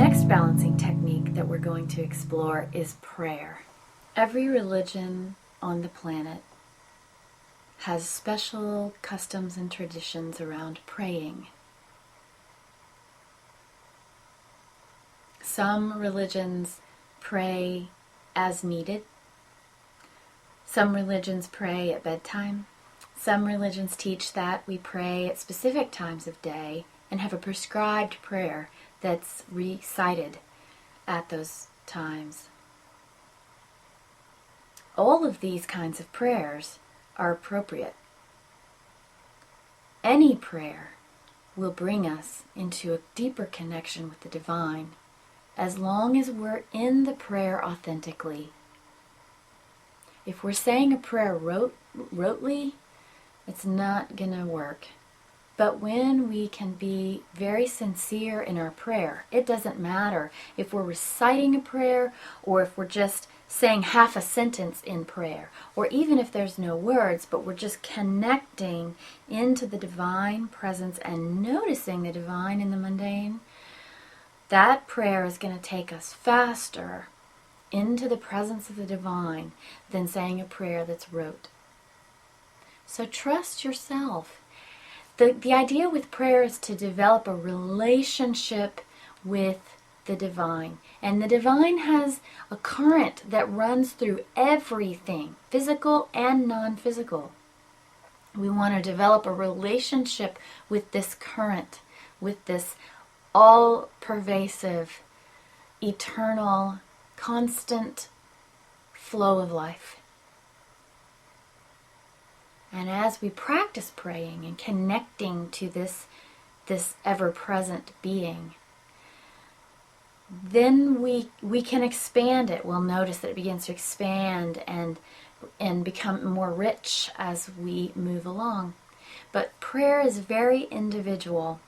next balancing technique that we're going to explore is prayer. Every religion on the planet has special customs and traditions around praying. Some religions pray as needed. Some religions pray at bedtime. Some religions teach that we pray at specific times of day and have a prescribed prayer that's recited at those times. All of these kinds of prayers are appropriate. Any prayer will bring us into a deeper connection with the divine as long as we're in the prayer authentically. If we're saying a prayer rotely, it's not going to work. But when we can be very sincere in our prayer, it doesn't matter if we're reciting a prayer or if we're just saying half a sentence in prayer, or even if there's no words, but we're just connecting into the divine presence and noticing the divine in the mundane, that prayer is going to take us faster into the presence of the divine than saying a prayer that's rote. So trust yourself. The idea with prayer is to develop a relationship with the divine. And the divine has a current that runs through everything, physical and non-physical. We want to develop a relationship with this current, with this all-pervasive, eternal, constant flow of life. And as we practice praying and connecting to this ever-present being, then we can expand it. We'll notice that it begins to expand and become more rich as we move along. But prayer is very individual.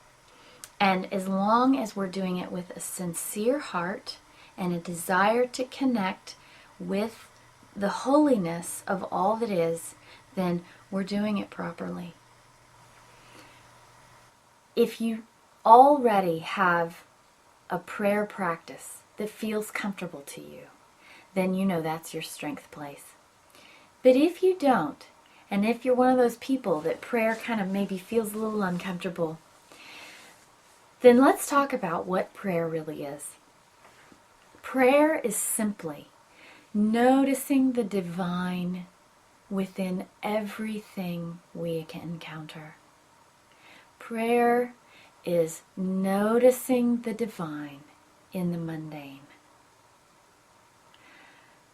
And as long as we're doing it with a sincere heart and a desire to connect with the holiness of all that is, then we're doing it properly. If you already have a prayer practice that feels comfortable to you, then you know that's your strength place. But if you don't, and if you're one of those people that prayer kind of maybe feels a little uncomfortable, then let's talk about what prayer really is. Prayer is simply noticing the divine within everything we can encounter. Prayer is noticing the divine in the mundane.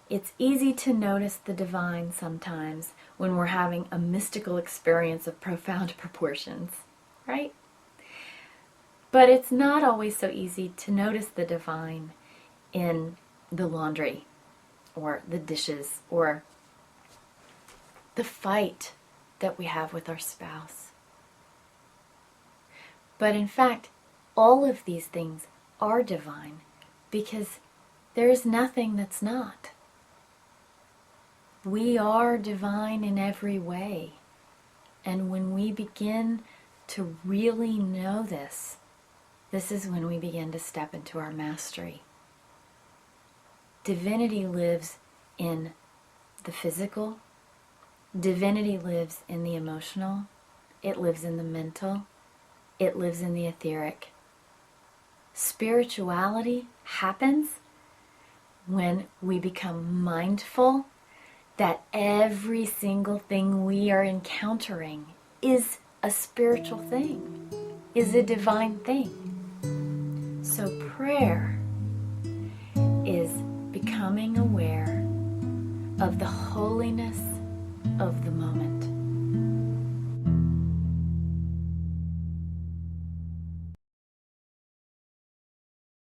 It's easy to notice the divine sometimes when we're having a mystical experience of profound proportions, right? But it's not always so easy to notice the divine in the laundry or the dishes or the fight that we have with our spouse. But in fact, all of these things are divine because there is nothing that's not. We are divine in every way. And when we begin to really know this, this is when we begin to step into our mastery. Divinity lives in the physical. Divinity lives in the emotional. It lives in the mental. It lives in the etheric. Spirituality happens when we become mindful that every single thing we are encountering is a spiritual thing, is a divine thing. So prayer is becoming aware of the holiness of the moment.